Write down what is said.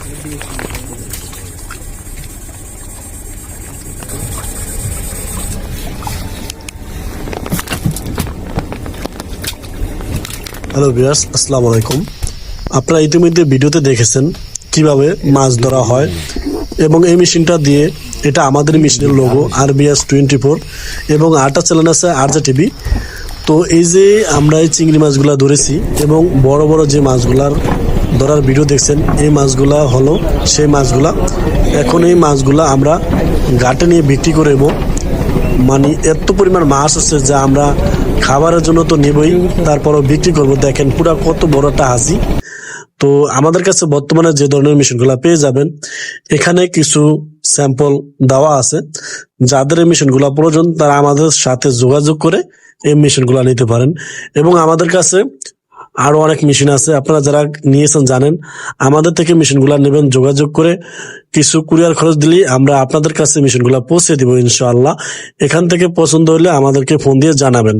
Hello viewers, আসসালামু আলাইকুম। আপনারা ইতিমধ্যে ভিডিওতে দেখেছেন কিভাবে মাছ ধরা হয় এবং এই মেশিনটা দিয়ে, এটা আমাদের মেশিনের লোগো RBS 24 এবং আরেকটা চ্যানেল আছে RJ TV। তো এই যে আমরা এই চিংড়ি মাছগুলা ধরেছি এবং বড় বড় যে মাছগুলার ধরার ভিডিও দেখছেন, এই মাছগুলা হলো সেই মাছগুলা। এখন এই মাছগুলা আমরা ঘাটে নিয়ে বিক্রি করব। মানে এত পরিমাণ মাছ আছে যা আমরা খাবারের জন্য তো নেবই, তারপরও বিক্রি করব। দেখেন পুরা কত বড় একটা হাসি। তো আমাদের কাছে বর্তমানে যে ধরনের মেশিনগুলো পেয়ে যাবেন, এখানে কিছু স্যাম্পল দেওয়া আছে। যাদের এই মেশিনগুলো প্রয়োজন তারা আমাদের সাথে যোগাযোগ করে এই মেশিনগুলো নিতে পারেন। এবং আমাদের কাছে আরো অনেক মেশিন আছে, আপনারা যারা নিয়েছেন জানেন। আমাদের থেকে মেশিনগুলো নেবেন, যোগাযোগ করে কিছু কুরিয়ার খরচ দিলেই আমরা আপনাদের কাছে মেশিনগুলো পৌঁছে দিব ইনশাআল্লাহ। এখান থেকে পছন্দ হলে আমাদেরকে ফোন দিয়ে জানাবেন।